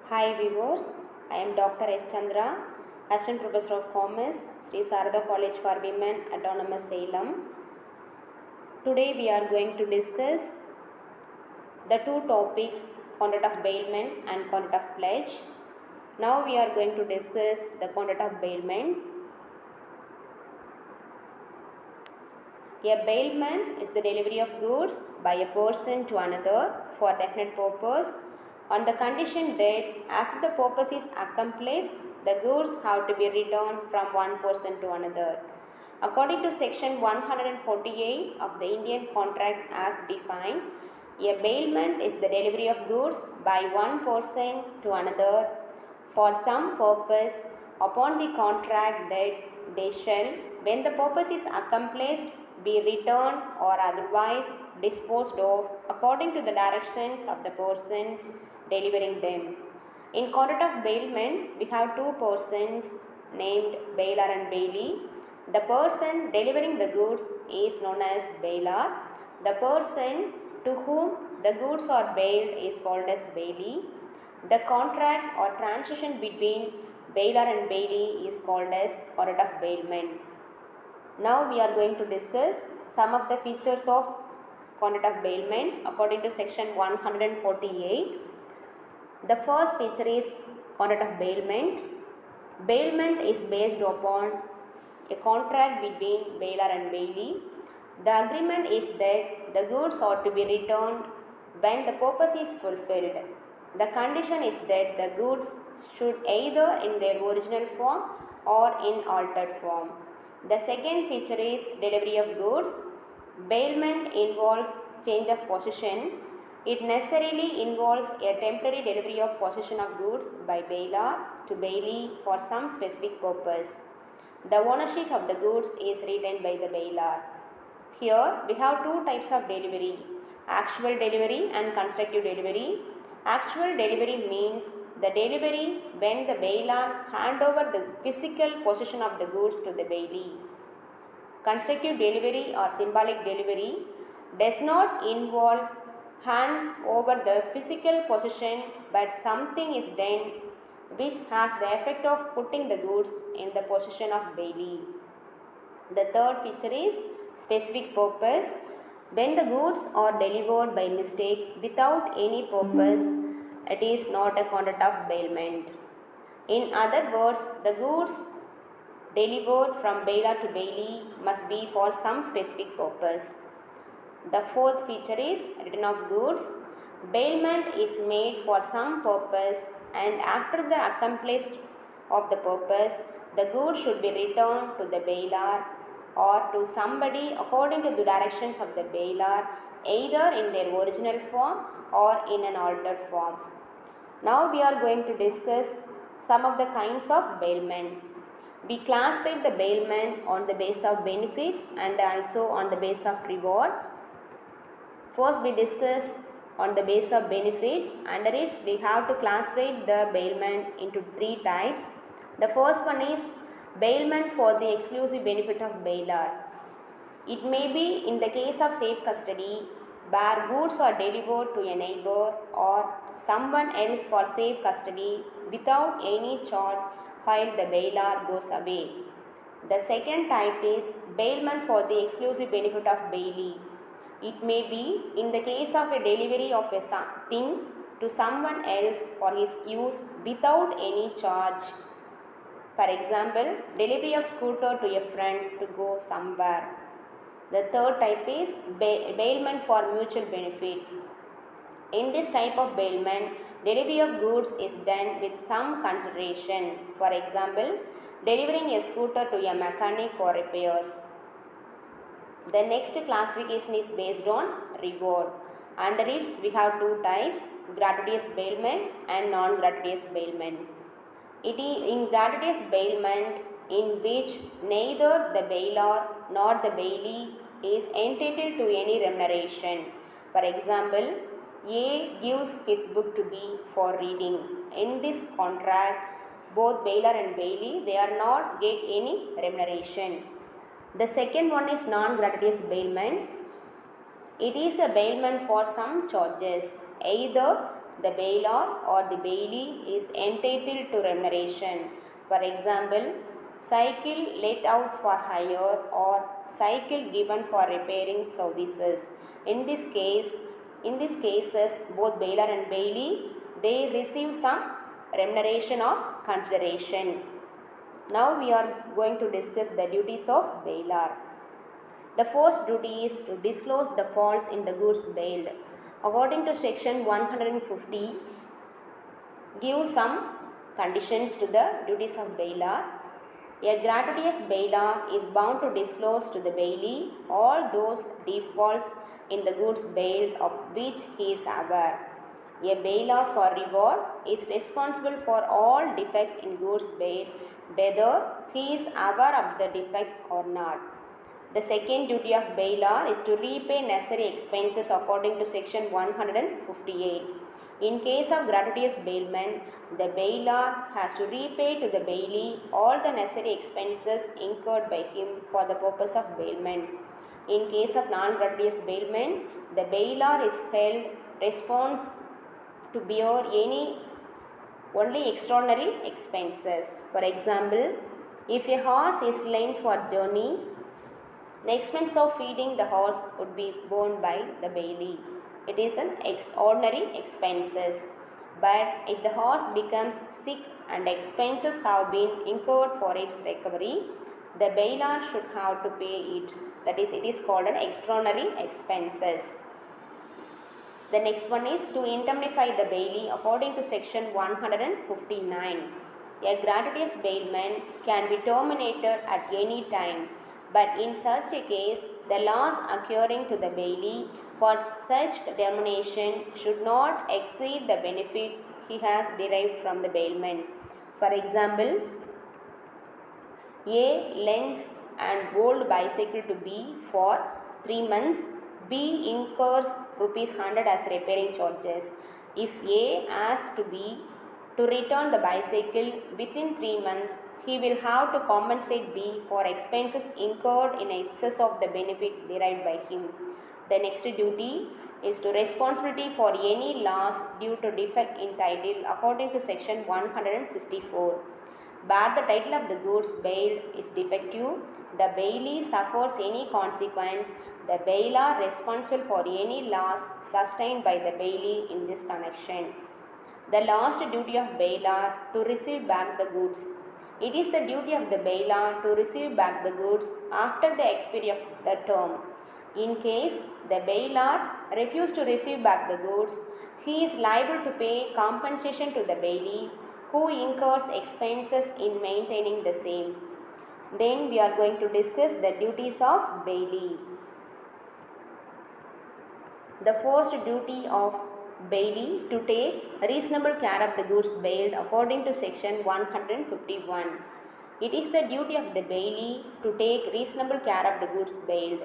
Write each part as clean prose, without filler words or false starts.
Hi viewers, I am Dr. S. Chandra, Assistant Professor of Commerce, Sri Sarada College for Women, Autonomous Salem. Today we are going to discuss the two topics, contract of bailment and contract of pledge. Now we are going to discuss the contract of bailment. A bailment is the delivery of goods by a person to another for a definite purpose on the condition that after the purpose is accomplished, the goods have to be returned from one person to another. According to section 148 of the Indian Contract Act define, a bailment is the delivery of goods by one person to another for some purpose upon the contract that they shall, when the purpose is accomplished, be returned or otherwise disposed of according to the directions of the persons delivering them. In contract of bailment, we have two persons named bailor and bailee. The person delivering the goods is known as bailor. The person to whom the goods are bailed is called as bailee. The contract or transaction between bailor and bailee is called as contract of bailment. Now we are going to discuss some of the features of contract of bailment according to section 148. The first feature is contract of bailment. Bailment is based upon a contract between bailor and bailee. The agreement is that the goods are to be returned when the purpose is fulfilled. The condition is that the goods should either in their original form or in altered form. The second feature is delivery of goods. Bailment involves change of possession. It necessarily involves a temporary delivery of possession of goods by bailor to bailee for some specific purpose. The ownership of the goods is retained by the bailor. Here we have two types of delivery, actual delivery and constructive delivery. Actual delivery means the delivery when the bailor hand over the physical possession of the goods to the bailee. Constructive delivery or symbolic delivery does not involve hand over the physical possession, but something is done which has the effect of putting the goods in the possession of bailee. The third feature is specific purpose. When the goods are delivered by mistake without any purpose, it is not a contract of bailment. In other words, the goods delivered from bailor to bailee must be for some specific purpose. The fourth feature is return of goods. Bailment is made for some purpose, and after the accomplishment of the purpose, the goods should be returned to the bailor or to somebody according to the directions of the bailor, either in their original form or in an altered form. Now we are going to discuss some of the kinds of bailment. We classify the bailment on the basis of benefits and also on the basis of reward. First we discuss on the basis of benefits. Under it we have to classify the bailment into three types. The first one is bailment for the exclusive benefit of bailor. It may be in the case of safe custody where goods are delivered to a neighbor or someone else for safe custody without any charge while the bailor goes away. The second type is bailment for the exclusive benefit of bailee. It may be in the case of a delivery of a thing to someone else for his use without any charge. For example, delivery of scooter to a friend to go somewhere. The third type is bailment for mutual benefit. In this type of bailment, delivery of goods is done with some consideration. For example, delivering a scooter to a mechanic for repairs. The next classification is based on reward. Under it, we have two types, gratuitous bailment and non-gratuitous bailment. It is in gratuitous bailment in which neither the bailor nor the bailee is entitled to any remuneration. For example, A gives his book to B for reading. In this contract, both bailor and bailee, they are not get any remuneration. The second one is non-gratuitous bailment. It is a bailment for some charges, either the bailor or the bailee is entitled to remuneration. For example, cycle let out for hire or cycle given for repairing services. In this cases, both bailor and bailee, they receive some remuneration or consideration. Now we are going to discuss the duties of bailor. The first duty is to disclose the faults in the goods bailed. According to section 150, give some conditions to the duties of bailor. A gratuitous bailor is bound to disclose to the bailee all those defaults in the goods bailed of which he is aware. A bailor for reward is responsible for all defects in goods bailed, whether he is aware of the defects or not. The second duty of bailor is to repay necessary expenses according to section 158. In case of gratuitous bailment, the bailor has to repay to the bailee all the necessary expenses incurred by him for the purpose of bailment. In case of non-gratuitous bailment, the bailor is held responsible to bear only extraordinary expenses. For example, if a horse is lent for journey, the expense of feeding the horse would be borne by the bailee. It is an extraordinary expenses. But if the horse becomes sick and expenses have been incurred for its recovery, the bailor should have to pay it. That is, it is called an extraordinary expenses. The next one is to indemnify the bailee according to section 159. A gratuitous bailment can be terminated at any time, but in such a case, the loss occurring to the bailee for such termination should not exceed the benefit he has derived from the bailment. For example, A lends an old bicycle to B for 3 months. B incurs ₹100 as repairing charges. If A asks to B to return the bicycle within 3 months, he will have to compensate B for expenses incurred in excess of the benefit derived by him. The next duty is to responsibility for any loss due to defect in title according to section 164. Where the title of the goods bailed is defective, the bailee suffers any consequence, the bailor responsible for any loss sustained by the bailee in this connection. The last duty of bailor to receive back the goods. It is the duty of the bailor to receive back the goods after the expiry of the term. In case the bailor refuses to receive back the goods, he is liable to pay compensation to the bailee who incurs expenses in maintaining the same. Then we are going to discuss the duties of bailee. The first duty of bailee to take reasonable care of the goods bailed according to section 151. It is the duty of the bailee to take reasonable care of the goods bailed.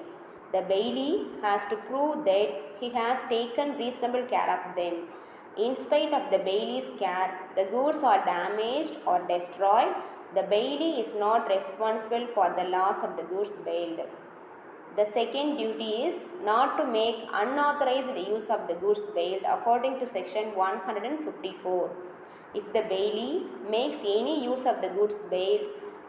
The bailee has to prove that he has taken reasonable care of them. In spite of the bailee's care, the goods are damaged or destroyed. The bailee is not responsible for the loss of the goods bailed. The second duty is not to make unauthorized use of the goods bailed according to section 154. If the bailee makes any use of the goods bailed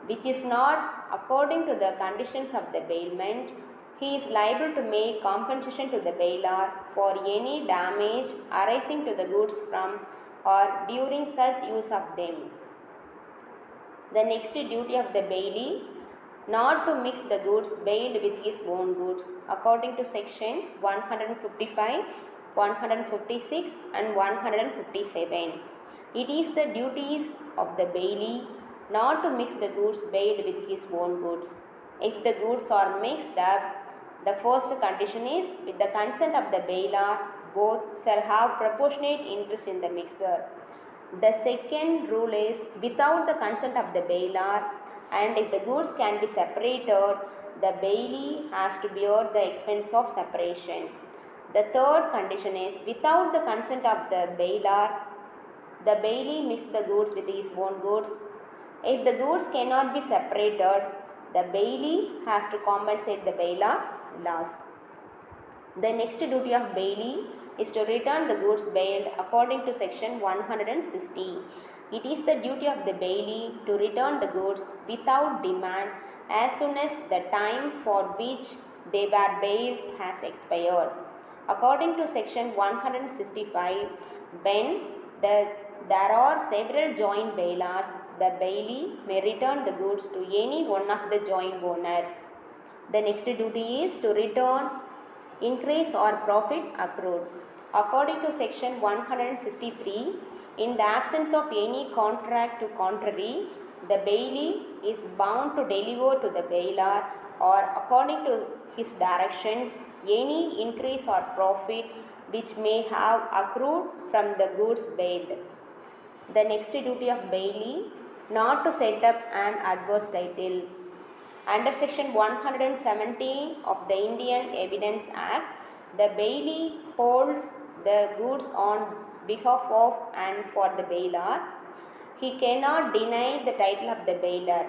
which is not according to the conditions of the bailment, he is liable to make compensation to the bailor for any damage arising to the goods from or during such use of them. The next duty of the bailee not to mix the goods bailed with his own goods according to section 155, 156 and 157. It is the duties of the bailee not to mix the goods bailed with his own goods. If the goods are mixed up, the first condition is with the consent of the bailor, both shall have proportionate interest in the mixer. The second rule is without the consent of the bailor, and if the goods can be separated, the bailee has to bear the expense of separation. The third condition is without the consent of the bailor, the bailee mixes the goods with his own goods. If the goods cannot be separated, the bailee has to compensate the bailor loss. The next duty of bailee is to return the goods bailed according to section 160. It is the duty of the bailee to return the goods without demand as soon as the time for which they were bailed has expired. According to section 165, when there are several joint bailors, the bailee may return the goods to any one of the joint owners. The next duty is to return increase or profit accrued. According to section 163, in the absence of any contract to contrary, the bailee is bound to deliver to the bailor or according to his directions any increase or profit which may have accrued from the goods bailed. The next duty of bailee, not to set up an adverse title. Under section 117 of the Indian Evidence Act, the bailee holds the goods on behalf of and for the bailor. He cannot deny the title of the bailor.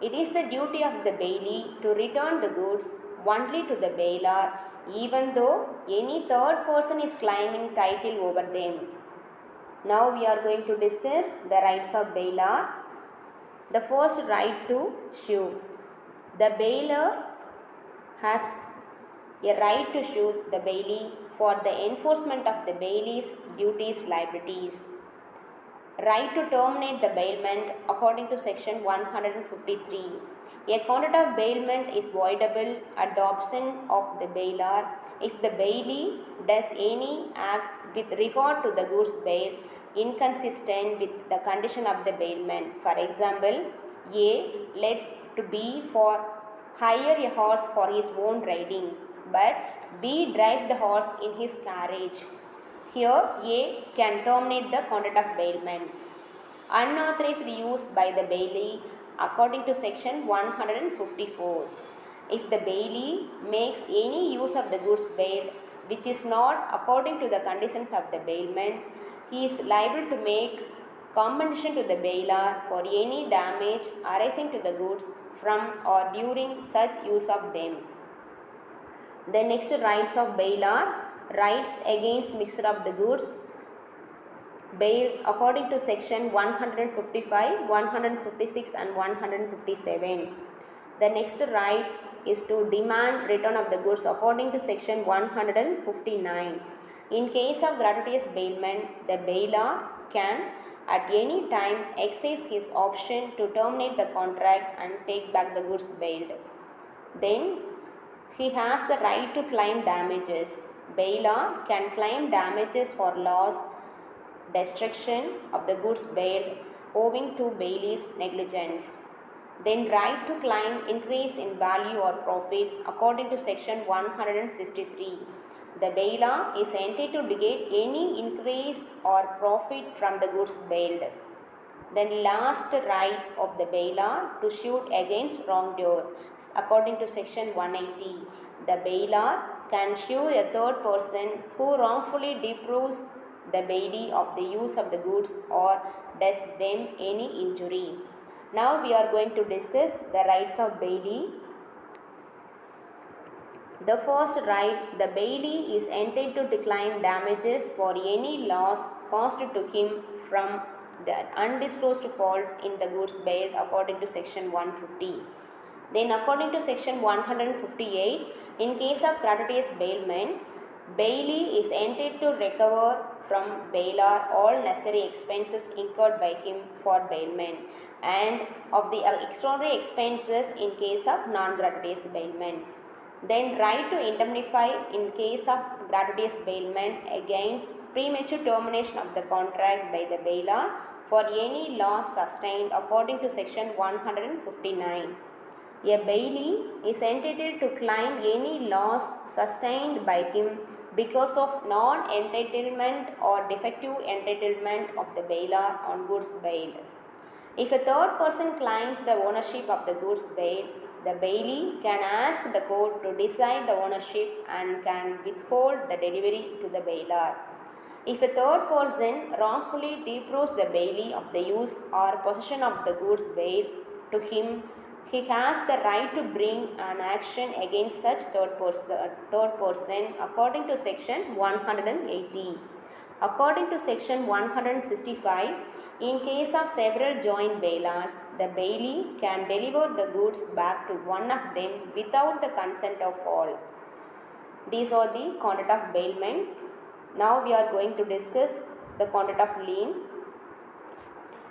It is the duty of the bailee to return the goods only to the bailor, even though any third person is claiming title over them. Now we are going to discuss the rights of bailor. The first right to sue. The bailor has a right to sue the bailee for the enforcement of the bailee's duties, liabilities. Right to terminate the bailment according to section 153. A contract of bailment is voidable at the option of the bailor if the bailee does any act with regard to the goods bailed inconsistent with the condition of the bailment. For example, A lets to B for hire a horse for his own riding, but B drives the horse in his carriage. Here, A can terminate the contract of bailment. Unauthorized use by the bailee according to section 154. If the bailee makes any use of the goods bailed which is not according to the conditions of the bailment, he is liable to make compensation to the bailor for any damage arising to the goods from or during such use of them. The next rights of bailor, rights against mixture of the goods bailed according to section 155, 156 and 157. The next rights is to demand return of the goods according to section 159. In case of gratuitous bailment, the bailor can at any time exercise his option to terminate the contract and take back the goods bailed. Then he has the right to claim damages. Bailor can claim damages for loss, destruction of the goods bailed owing to bailee's negligence. Then right to claim increase in value or profits according to section 163. The bailor is entitled to get any increase or profit from the goods bailed. Then last right of the bailor to suit against wrongdoer according to section 180. The bailor can sue a third person who wrongfully deprives the bailee of the use of the goods or does them any injury. Now we are going to discuss the rights of bailee. The first right, the bailee is entitled to claim damages for any loss caused to him from the undisclosed faults in the goods bailed according to section 150. Then according to section 158, in case of gratuitous bailment, bailee is entitled to recover from bailor all necessary expenses incurred by him for bailment and of the extraordinary expenses in case of non-gratuitous bailment. Then right to indemnify in case of gratuitous bailment against premature termination of the contract by the bailor for any loss sustained according to section 159. A bailee is entitled to claim any loss sustained by him because of non-entitlement or defective entitlement of the bailor on goods bailed. If a third person claims the ownership of the goods bailed, the bailee can ask the court to decide the ownership and can withhold the delivery to the bailor. If a third person wrongfully deprives the bailee of the use or possession of the goods bailed to him, he has the right to bring an action against such third person according to section 180. According to section 165, in case of several joint bailors, the bailee can deliver the goods back to one of them without the consent of all. These are the conduct of bailment. Now we are going to discuss the conduct of lien.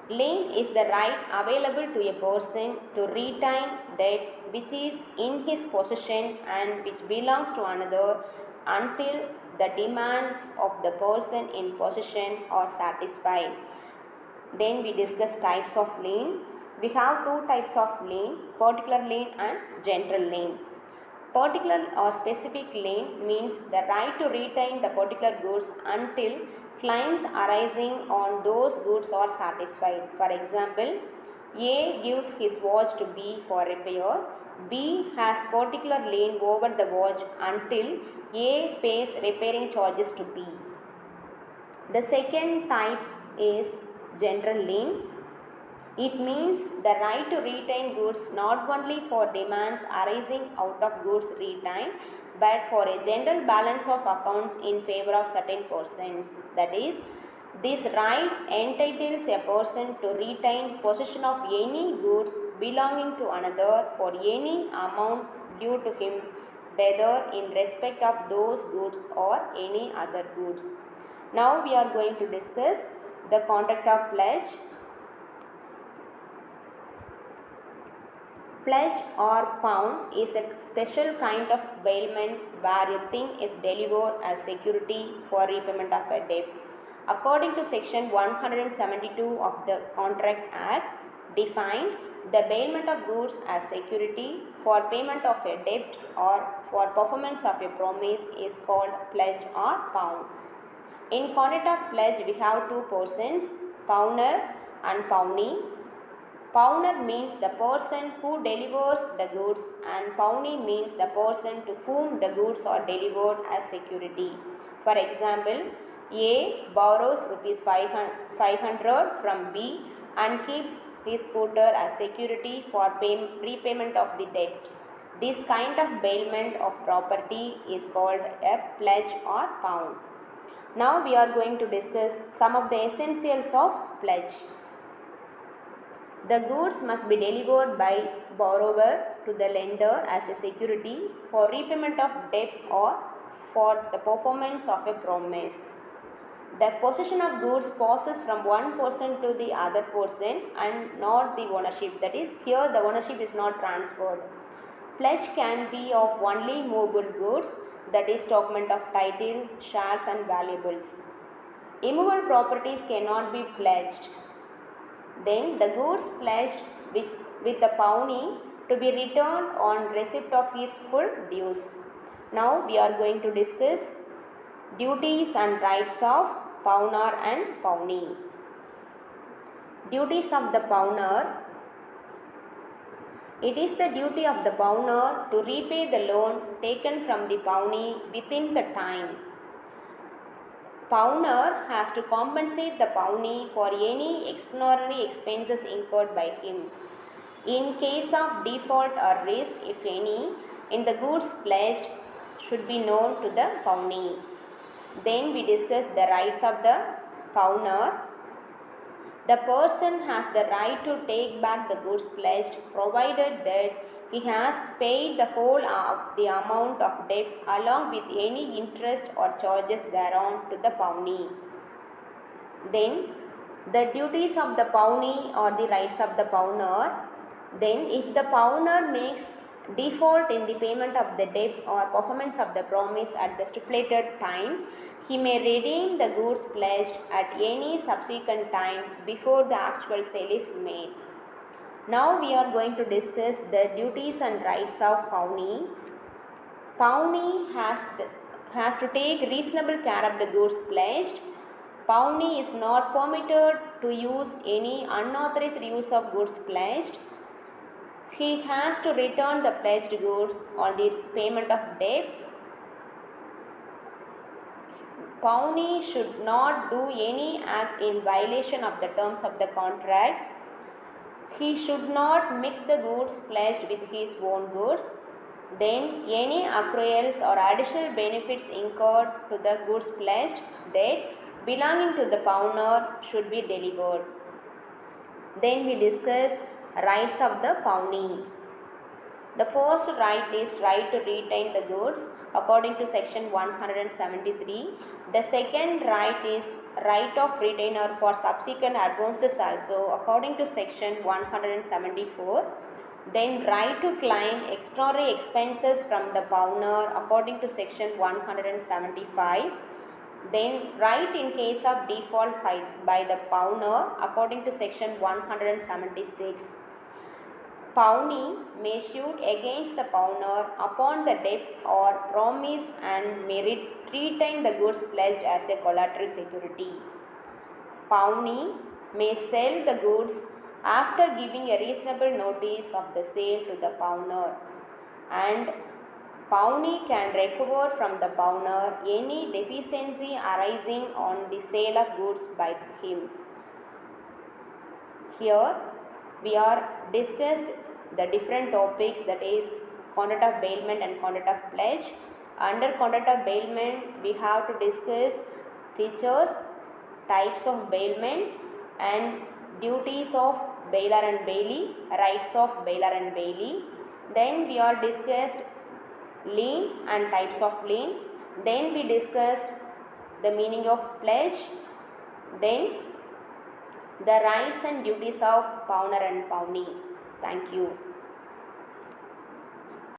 Lien is the right available to a person to retain that which is in his possession and which belongs to another until the demands of the person in possession are satisfied. Then we discuss types of lien. We have two types of lien, particular lien and general lien. Particular or specific lien means the right to retain the particular goods until claims arising on those goods are satisfied. For example, A gives his watch to B for repair. B has particular lien over the watch until A pays repairing charges to B. The second type is general lien. It means the right to retain goods not only for demands arising out of goods retained, but for a general balance of accounts in favor of certain persons. That is, this right entitles a person to retain possession of any goods belonging to another for any amount due to him, whether in respect of those goods or any other goods. Now we are going to discuss the contract of pledge. Pledge or pawn is a special kind of bailment where a thing is delivered as security for repayment of a debt. According to section 172 of the Contract Act, defined the bailment of goods as security for payment of a debt or for performance of a promise is called pledge or pawn. In contract of pledge, we have two persons, pawnor and pawnee. Pawnor means the person who delivers the goods and pawnee means the person to whom the goods are delivered as security. For example, A borrows rupees 500 from B and keeps his scooter as security for repayment of the debt. This kind of bailment of property is called a pledge or pawn. Now we are going to discuss some of the essentials of pledge. The goods must be delivered by borrower to the lender as a security for repayment of debt or for the performance of a promise. The possession of goods passes from one person to the other person and not the ownership. That is, here the ownership is not transferred. Pledge can be of only movable goods, that is document of title, shares and valuables. Immovable properties cannot be pledged. Then the goods pledged with the pawnee to be returned on receipt of his full dues. Now we are going to discuss duties and rights of pawnor and pawnee. Duties of the pawnor. It is the duty of the pawnor to repay the loan taken from the pawnee within the time. Pawnor has to compensate the pawnee for any extraordinary expenses incurred by him. In case of default or risk, if any, in the goods pledged should be known to the pawnee. Then we discuss the rights of the pawnor. The person has the right to take back the goods pledged provided that he has paid the whole of the amount of debt along with any interest or charges thereon to the pawnee. Then the duties of the pawnee or the rights of the pawnor. Then if the pawnor makes default in the payment of the debt or performance of the promise at the stipulated time, he may redeem the goods pledged at any subsequent time before the actual sale is made. Now we are going to discuss the duties and rights of pawnee. Pawnee has to take reasonable care of the goods pledged. Pawnee is not permitted to use any unauthorized use of goods pledged. He has to return the pledged goods on the payment of debt. Pawnee should not do any act in violation of the terms of the contract. He should not mix the goods pledged with his own goods. Then any accruals or additional benefits incurred to the goods pledged that belonging to the pawnor should be delivered. Then we discuss rights of the pawnee. The first right is right to retain the goods according to section 173. The second right is right of retainer for subsequent advances also according to section 174. Then right to claim extraordinary expenses from the pawnor according to section 175. Then right in case of default by the pawnor according to section 176. Pawnee may suit against the pawnor upon the debt or promise and may retain the goods pledged as a collateral security. Pawnee may sell the goods after giving a reasonable notice of the sale to the pawnor, and pawnee can recover from the pawnor any deficiency arising on the sale of goods by him. Here we are discussed the different topics, that is contract of bailment and contract of pledge. Under contract of bailment we have to discuss features, types of bailment and duties of bailor and bailee, rights of bailor and bailee. Then we are discussed lien and types of lien. Then we discussed the meaning of pledge. Then the rights and duties of pawnor and pawnee. Thank you.